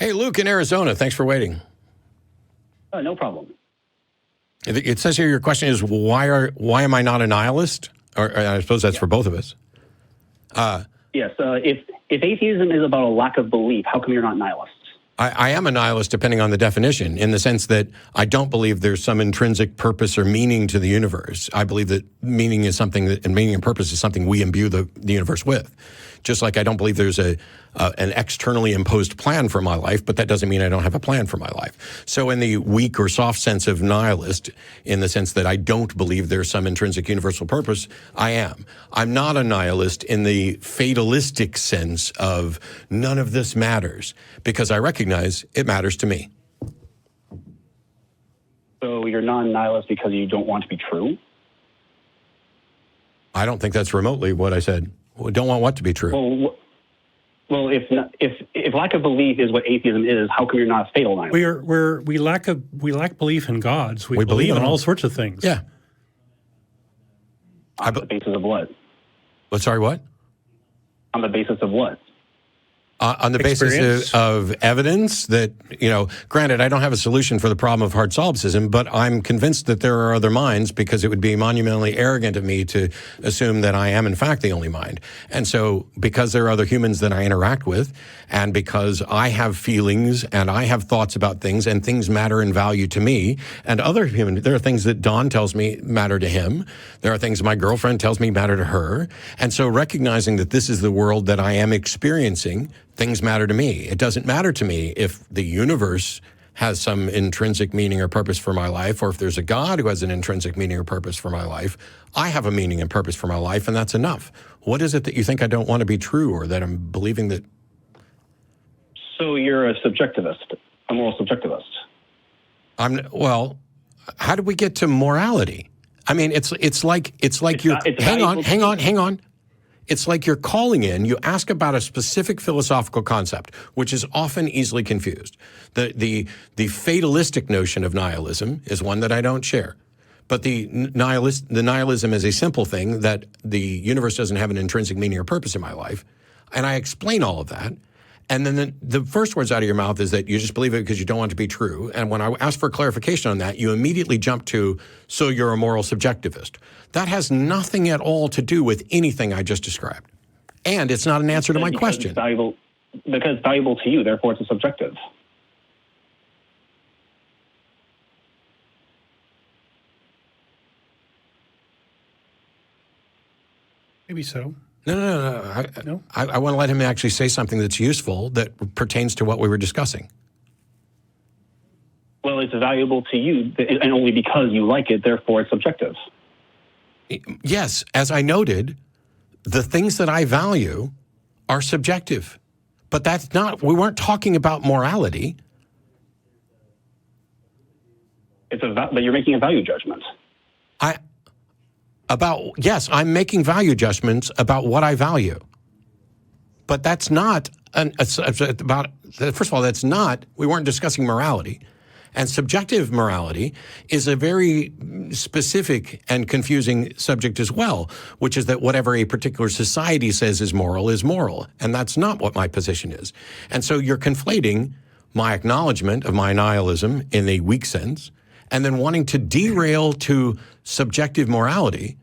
Hey, Luke in Arizona. Thanks for waiting. No problem. It says here your question is, why am I not a nihilist? Or I suppose that's for both of us. Yes. If atheism is about a lack of belief, how come you're not nihilists? I am a nihilist depending on the definition, in the sense that I don't believe there's some intrinsic purpose or meaning to the universe. I believe that meaning is something that, and meaning and purpose is something we imbue the universe with. Just like I don't believe there's an externally imposed plan for my life, but that doesn't mean I don't have a plan for my life. So in the weak or soft sense of nihilist, in the sense that I don't believe there's some intrinsic universal purpose, I am. I'm not a nihilist in the fatalistic sense of none of this matters, because I recognize it matters to me. So you're non-nihilist because you don't want to be true? I don't think that's remotely what I said. We don't want what to be true. Well, if lack of belief is what atheism is, how come you're not a fatal nihilist? We lack belief in gods. We believe in all sorts of things. Yeah. On the basis of what? Sorry, what? On the basis of what? On the basis of evidence that, granted, I don't have a solution for the problem of hard solipsism, but I'm convinced that there are other minds, because it would be monumentally arrogant of me to assume that I am, in fact, the only mind. And so because there are other humans that I interact with, and because I have feelings and I have thoughts about things, and things matter in value to me, and other humans, there are things that Don tells me matter to him. There are things my girlfriend tells me matter to her. And so recognizing that this is the world that I am experiencing, things matter to me. It doesn't matter to me if the universe has some intrinsic meaning or purpose for my life, or if there's a God who has an intrinsic meaning or purpose for my life. I have a meaning and purpose for my life, and that's enough. What is it that you think I don't want to be true, or that I'm believing that? So you're a subjectivist, a moral subjectivist. Well, how do we get to morality? I mean, it's like you're, hang on. It's like you're calling in, you ask about a specific philosophical concept, which is often easily confused. The fatalistic notion of nihilism is one that I don't share. But the nihilism is a simple thing, that the universe doesn't have an intrinsic meaning or purpose in my life. And I explain all of that. And then the first words out of your mouth is that you just believe it because you don't want it to be true. And when I ask for clarification on that, you immediately jump to, so you're a moral subjectivist. That has nothing at all to do with anything I just described. And it's not an answer to my question. Because it's valuable to you, therefore it's a subjective. Maybe so. No. I want to let him actually say something that's useful, that pertains to what we were discussing. Well, it's valuable to you, and only because you like it, therefore it's subjective. Yes, as I noted, the things that I value are subjective. But that's not, we weren't talking about morality. But you're making a value judgment. Yes, I'm making value judgments about what I value. But that's not, first of all, we weren't discussing morality. And subjective morality is a very specific and confusing subject as well, which is that whatever a particular society says is moral. And that's not what my position is. And so you're conflating my acknowledgement of my nihilism in a weak sense, and then wanting to derail to subjective morality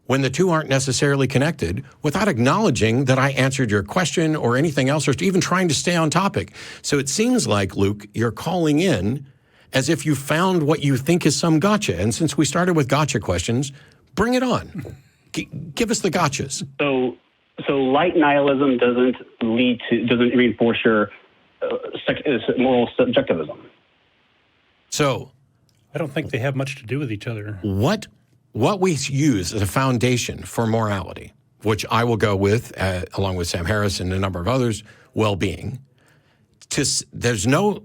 when the two aren't necessarily connected, without acknowledging that I answered your question or anything else, or even trying to stay on topic. So it seems like, Luke, you're calling in as if you found what you think is some gotcha. And since we started with gotcha questions, bring it on. Give us the gotchas. So light nihilism doesn't reinforce your moral subjectivism. So I don't think they have much to do with each other. What we use as a foundation for morality, which I will go with, along with Sam Harris and a number of others, well-being. There's no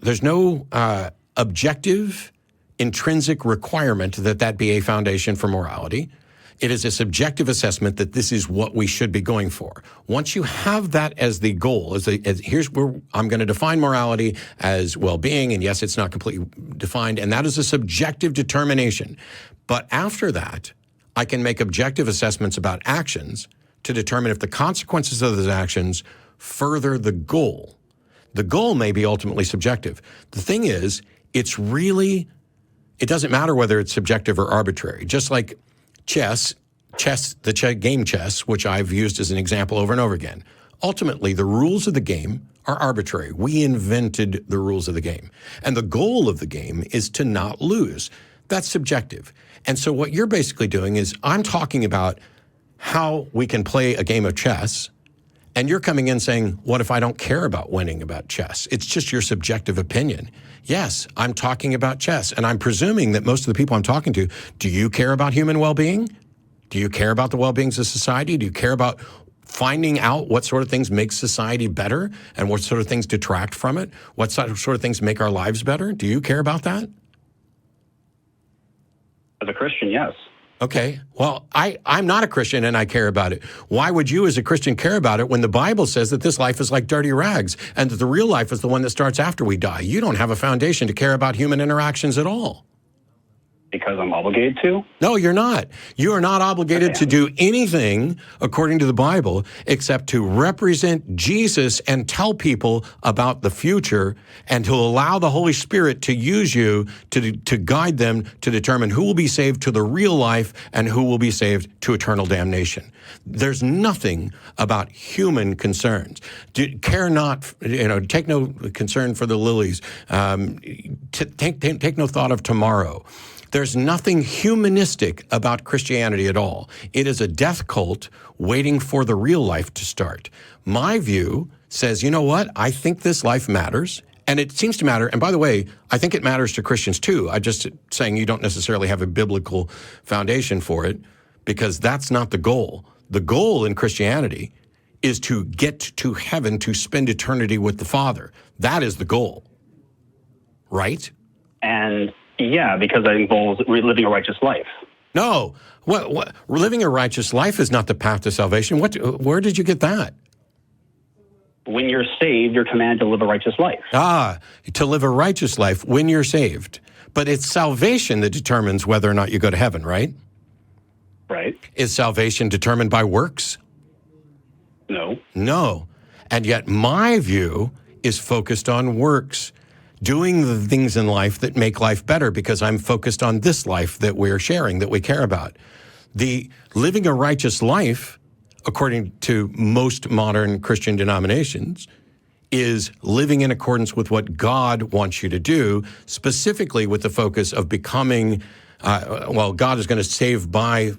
objective, intrinsic requirement that be a foundation for morality. It is a subjective assessment that this is what we should be going for. Once you have that as the goal, here's where I'm going to define morality as well-being, and yes, it's not completely defined, and that is a subjective determination. But after that, I can make objective assessments about actions to determine if the consequences of those actions further the goal. The goal may be ultimately subjective. The thing is, it doesn't matter whether it's subjective or arbitrary. Just like game chess, which I've used as an example over and over again. Ultimately, the rules of the game are arbitrary. We invented the rules of the game. And the goal of the game is to not lose. That's subjective. And so what you're basically doing is I'm talking about how we can play a game of chess, and you're coming in saying, what if I don't care about winning about chess? It's just your subjective opinion. Yes, I'm talking about chess, and I'm presuming that most of the people I'm talking to, do you care about human well-being? Do you care about the well-beings of society? Do you care about finding out what sort of things make society better and what sort of things detract from it? What sort of things make our lives better? Do you care about that? As a Christian, yes. Okay. Well, I'm not a Christian and I care about it. Why would you as a Christian care about it when the Bible says that this life is like dirty rags and that the real life is the one that starts after we die? You don't have a foundation to care about human interactions at all. Because I'm obligated to? No, you're not. You are not obligated to do anything according to the Bible except to represent Jesus and tell people about the future and to allow the Holy Spirit to use you to guide them to determine who will be saved to the real life and who will be saved to eternal damnation. There's nothing about human concerns. Care not, take no concern for the lilies. Take no thought of tomorrow. There's nothing humanistic about Christianity at all. It is a death cult waiting for the real life to start. My view says, you know what? I think this life matters, and it seems to matter. And by the way, I think it matters to Christians too. I'm just saying you don't necessarily have a biblical foundation for it because that's not the goal. The goal in Christianity is to get to heaven to spend eternity with the Father. That is the goal, right? And yeah, because that involves living a righteous life. No, what living a righteous life is not the path to salvation. Where did you get that? When you're saved, you're commanded to live a righteous life. To live a righteous life when you're saved. But it's salvation that determines whether or not you go to heaven, right? Right. Is salvation determined by works? No. No. And yet my view is focused on works. Doing the things in life that make life better because I'm focused on this life that we're sharing, that we care about. The living a righteous life, according to most modern Christian denominations, is living in accordance with what God wants you to do, specifically with the focus of becoming, God is going to save by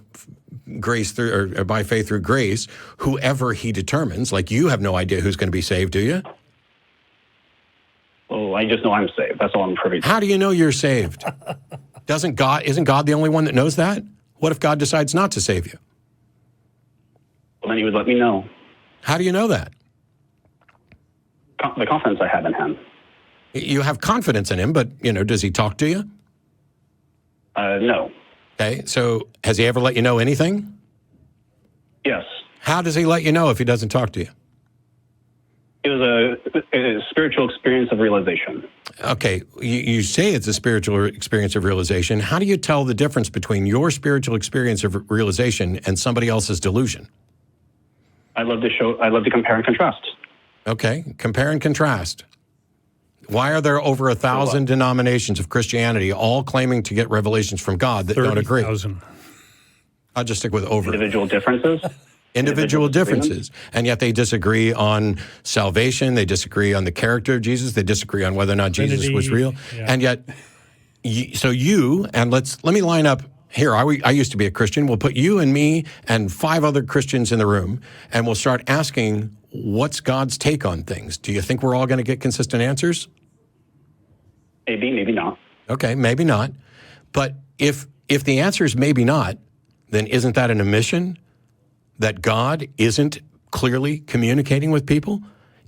grace or by faith through grace, whoever he determines. Like you have no idea who's going to be saved, do you? Oh, I just know I'm saved. That's all I'm privy to. How do you know you're saved? Isn't God the only one that knows that? What if God decides not to save you? Well, then he would let me know. How do you know that? The confidence I have in him. You have confidence in him, but, does he talk to you? No. Okay, so has he ever let you know anything? Yes. How does he let you know if he doesn't talk to you? It was a spiritual experience of realization. Okay, you say it's a spiritual experience of realization. How do you tell the difference between your spiritual experience of realization and somebody else's delusion? I love to compare and contrast. Okay, compare and contrast. Why are there over 1,000 denominations of Christianity all claiming to get revelations from God that don't agree? 30,000. I'll just stick with over. Individual differences? Individual differences. And yet they disagree on salvation. They disagree on the character of Jesus. They disagree on whether or not Jesus was real. Yeah. And yet, let me line up here. I used to be a Christian. We'll put you and me and 5 other Christians in the room, and we'll start asking, what's God's take on things? Do you think we're all going to get consistent answers? Maybe, maybe not. Okay, maybe not. But if the answer is maybe not, then isn't that an admission that God isn't clearly communicating with people?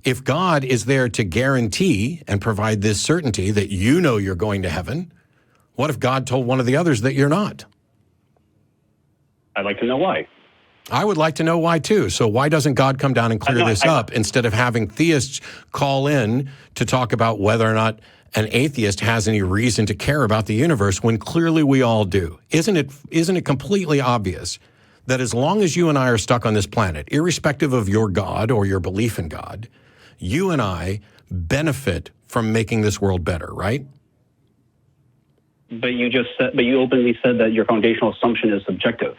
If God is there to guarantee and provide this certainty that you're going to heaven, what if God told one of the others that you're not? I'd like to know why. I would like to know why too. So why doesn't God come down and clear this up instead of having theists call in to talk about whether or not an atheist has any reason to care about the universe when clearly we all do? Isn't it completely obvious that as long as you and I are stuck on this planet, irrespective of your God or your belief in God, you and I benefit from making this world better, right? But you openly said that your foundational assumption is subjective.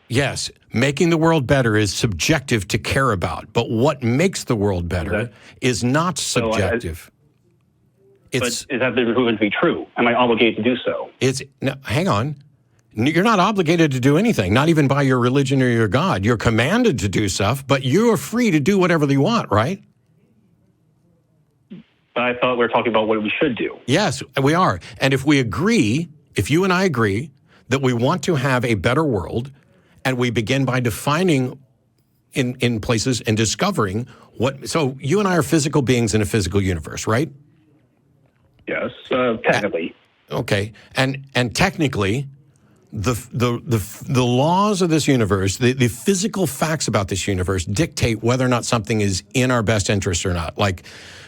Yes, making the world better is subjective to care about, but what makes the world better is not subjective. But is that been proven to be true? Am I obligated to do so? No, hang on. You're not obligated to do anything, not even by your religion or your God. You're commanded to do stuff, but you are free to do whatever you want, right? But I thought we were talking about what we should do. Yes, we are. And if you and I agree that we want to have a better world, and we begin by defining in places and discovering so you and I are physical beings in a physical universe, right? Yes, technically. Okay, and technically, the laws of this universe, the physical facts about this universe dictate whether or not something is in our best interest or not. Like,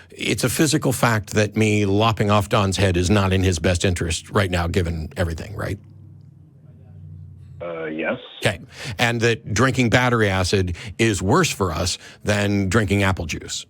it's a physical fact that me lopping off Don's head is not in his best interest right now, given everything, right? Yes. Okay, and that drinking battery acid is worse for us than drinking apple juice.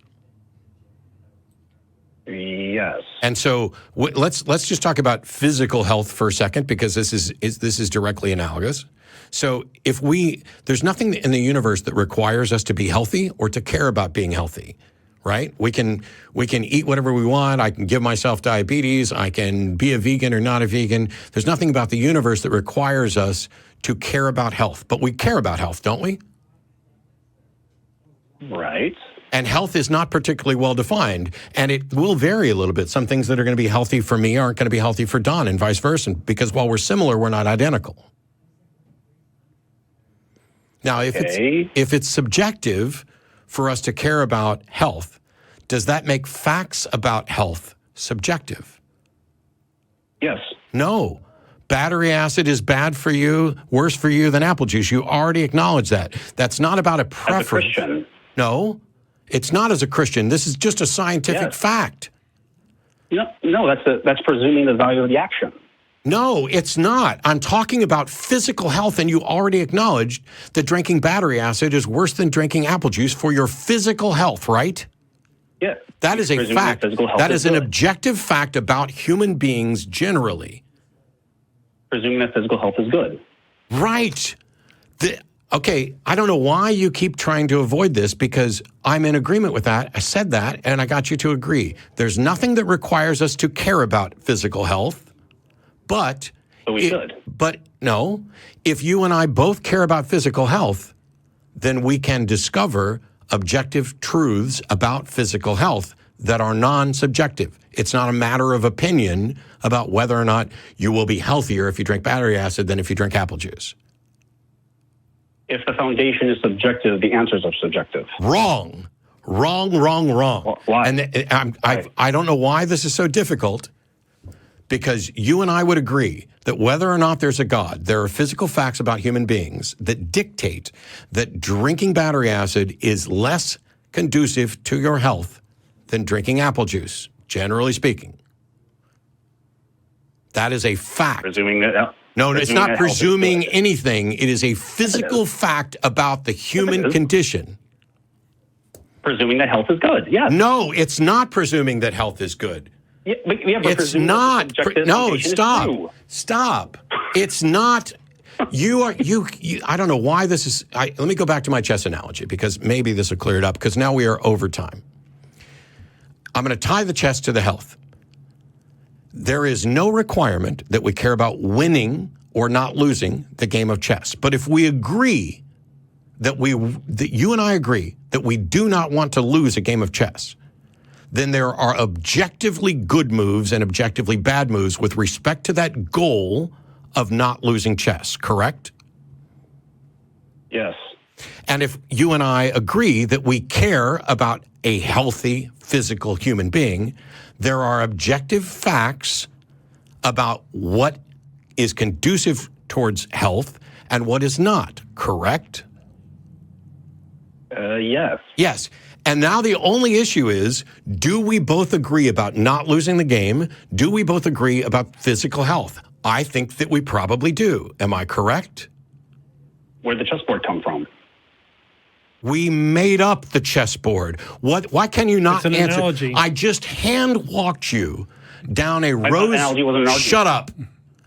Yes. And so let's just talk about physical health for a second, because this is directly analogous. So there's nothing in the universe that requires us to be healthy or to care about being healthy, right? We can eat whatever we want. I can give myself diabetes. I can be a vegan or not a vegan. There's nothing about the universe that requires us to care about health, but we care about health, don't we? Right. And health is not particularly well defined, and it will vary a little bit. Some things that are going to be healthy for me aren't going to be healthy for Don, and vice versa, because while we're similar, we're not identical. Now, if it's subjective for us to care about health, does that make facts about health subjective? Yes. No. Battery acid is bad for you, worse for you than apple juice. You already acknowledge that. That's not about a preference. As a Christian. No, it's not as a Christian. This is just a scientific fact. No, that's presuming the value of the action. No, it's not. I'm talking about physical health, and you already acknowledged that drinking battery acid is worse than drinking apple juice for your physical health, right? Yeah. That is a fact. That is an objective fact about human beings generally. Presuming that physical health is good. Right. Okay, I don't know why you keep trying to avoid this, because I'm in agreement with that. I said that, and I got you to agree. There's nothing that requires us to care about physical health, but we should. But no, if you and I both care about physical health, then we can discover objective truths about physical health that are non-subjective. It's not a matter of opinion about whether or not you will be healthier if you drink battery acid than if you drink apple juice. If the foundation is subjective, the answers are subjective. Wrong. Why? And I don't know why this is so difficult, because you and I would agree that whether or not there's a God, there are physical facts about human beings that dictate that drinking battery acid is less conducive to your health than drinking apple juice, generally speaking. That is a fact. Presuming that... No, it's not presuming anything. It is a physical fact about the human condition. Presuming that health is good, yes. No, it's not presuming that health is good. Yeah, but it's not. No, stop. Stop. It's not. You. I don't know why this is. Let me go back to my chess analogy, because maybe this will clear it up, because now we are over time. I'm going to tie the chess to the health. There is no requirement that we care about winning or not losing the game of chess. But if we agree that you and I agree that we do not want to lose a game of chess, then there are objectively good moves and objectively bad moves with respect to that goal of not losing chess, correct? Yes. And if you and I agree that we care about a healthy physical human being, there are objective facts about what is conducive towards health and what is not, correct? Yes. Yes. And now the only issue is, do we both agree about not losing the game? Do we both agree about physical health? I think that we probably do. Am I correct? Where'd the chessboard come from? We made up the chessboard. Why can you not It's an answer? analogy. I just hand-walked you down a I thought rose... analogy was an argument. Shut up.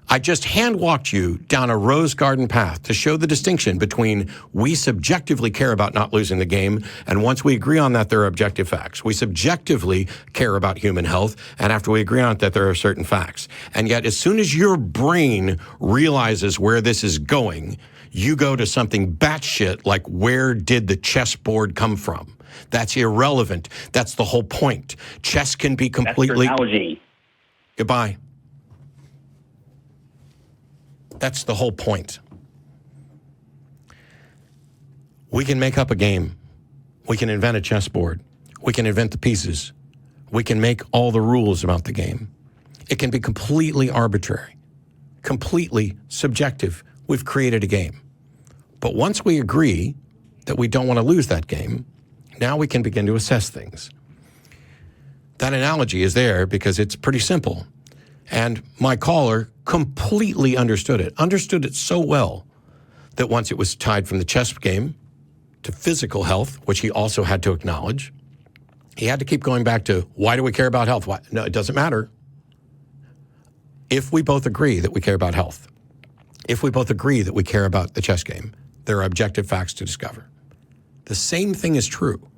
I just hand-walked you down a rose garden path to show the distinction between we subjectively care about not losing the game, and once we agree on that, there are objective facts. We subjectively care about human health, and after we agree on it, that there are certain facts. And yet, as soon as your brain realizes where this is going, you go to something batshit like, where did the chessboard come from? That's irrelevant. That's the whole point. Chess can be completely... That's your analogy. Goodbye. That's the whole point. We can make up a game. We can invent a chessboard. We can invent the pieces. We can make all the rules about the game. It can be completely arbitrary, completely subjective. We've created a game. But once we agree that we don't want to lose that game, now we can begin to assess things. That analogy is there because it's pretty simple. And my caller completely understood it so well that once it was tied from the chess game to physical health, which he also had to acknowledge, he had to keep going back to, why do we care about health? Why? No, it doesn't matter. If we both agree that we care about health, if we both agree that we care about the chess game, there are objective facts to discover. The same thing is true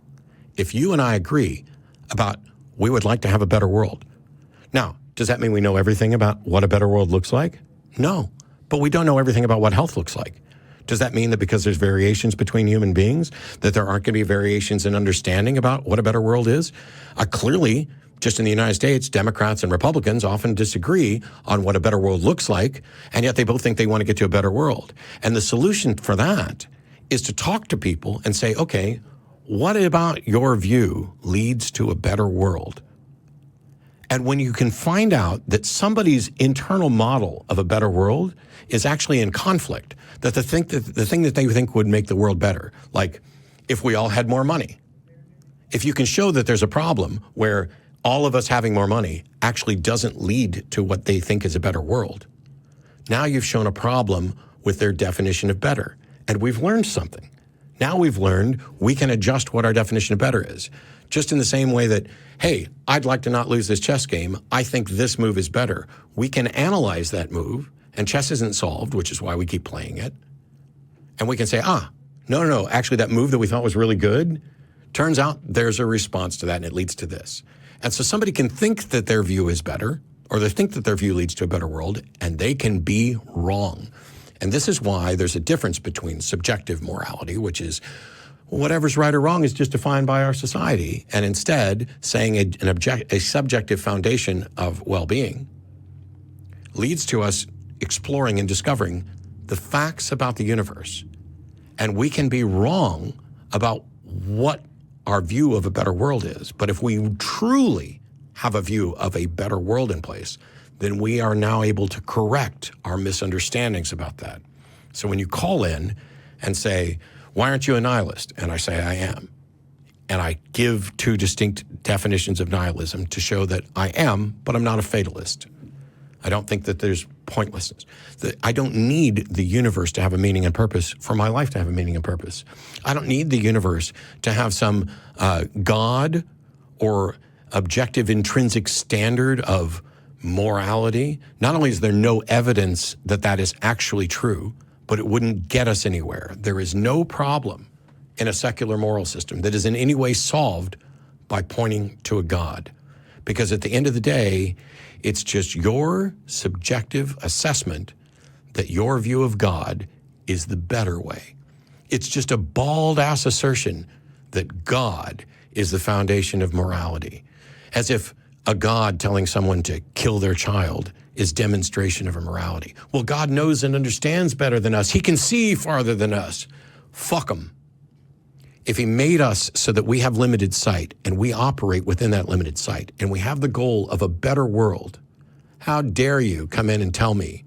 if you and I agree about we would like to have a better world. Now, does that mean we know everything about what a better world looks like? No, but we don't know everything about what health looks like. Does that mean that because there's variations between human beings, that there aren't going to be variations in understanding about what a better world is? Clearly, just in the United States, Democrats and Republicans often disagree on what a better world looks like, and yet they both think they want to get to a better world. And the solution for that is to talk to people and say, okay, what about your view leads to a better world? And when you can find out that somebody's internal model of a better world is actually in conflict, that the thing that they think would make the world better, like if we all had more money, if you can show that there's a problem where all of us having more money actually doesn't lead to what they think is a better world, now you've shown a problem with their definition of better. And we've learned something. Now we've learned we can adjust what our definition of better is. Just in the same way that, hey, I'd like to not lose this chess game. I think this move is better. We can analyze that move, and chess isn't solved, which is why we keep playing it. And we can say, no, actually that move that we thought was really good, turns out there's a response to that, and it leads to this. And so somebody can think that their view is better, or they think that their view leads to a better world, and they can be wrong. And this is why there's a difference between subjective morality, which is whatever's right or wrong is just defined by our society, and instead saying a subjective foundation of well-being leads to us exploring and discovering the facts about the universe. And we can be wrong about what our view of a better world is. But if we truly have a view of a better world in place, then we are now able to correct our misunderstandings about that. So when you call in and say, why aren't you a nihilist? And I say, I am. And I give two distinct definitions of nihilism to show that I am, but I'm not a fatalist. I don't think that there's pointlessness. I don't need the universe to have a meaning and purpose for my life to have a meaning and purpose. I don't need the universe to have some God or objective intrinsic standard of morality. Not only is there no evidence that that is actually true, but it wouldn't get us anywhere. There is no problem in a secular moral system that is in any way solved by pointing to a God. Because at the end of the day, it's just your subjective assessment that your view of God is the better way. It's just a bald-ass assertion that God is the foundation of morality, as if a God telling someone to kill their child is demonstration of immorality. Well, God knows and understands better than us. He can see farther than us. Fuck him. If he made us so that we have limited sight and we operate within that limited sight and we have the goal of a better world, how dare you come in and tell me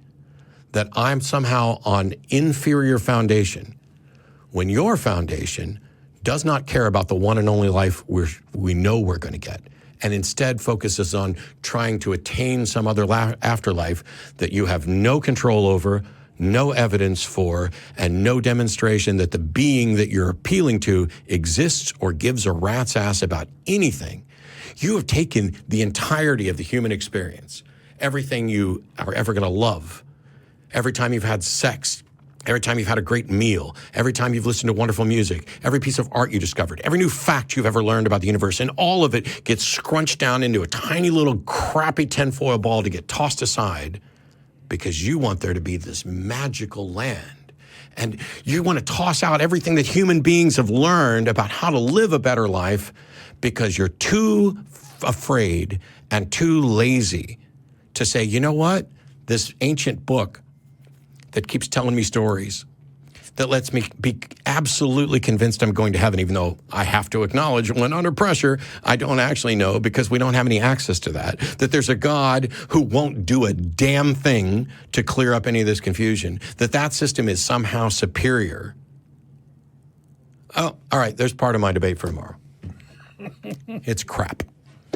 that I'm somehow on inferior foundation when your foundation does not care about the one and only life we know we're going to get, and instead focuses on trying to attain some other afterlife that you have no control over, no evidence for, and no demonstration that the being that you're appealing to exists or gives a rat's ass about anything, you have taken the entirety of the human experience, everything you are ever going to love, every time you've had sex, every time you've had a great meal, every time you've listened to wonderful music, every piece of art you discovered, every new fact you've ever learned about the universe, and all of it gets scrunched down into a tiny little crappy tinfoil ball to get tossed aside because you want there to be this magical land. And you want to toss out everything that human beings have learned about how to live a better life because you're too afraid and too lazy to say, you know what? This ancient book that keeps telling me stories, that lets me be absolutely convinced I'm going to heaven, even though I have to acknowledge when under pressure, I don't actually know because we don't have any access to that there's a God who won't do a damn thing to clear up any of this confusion, that system is somehow superior. Oh, all right, there's part of my debate for tomorrow. It's crap.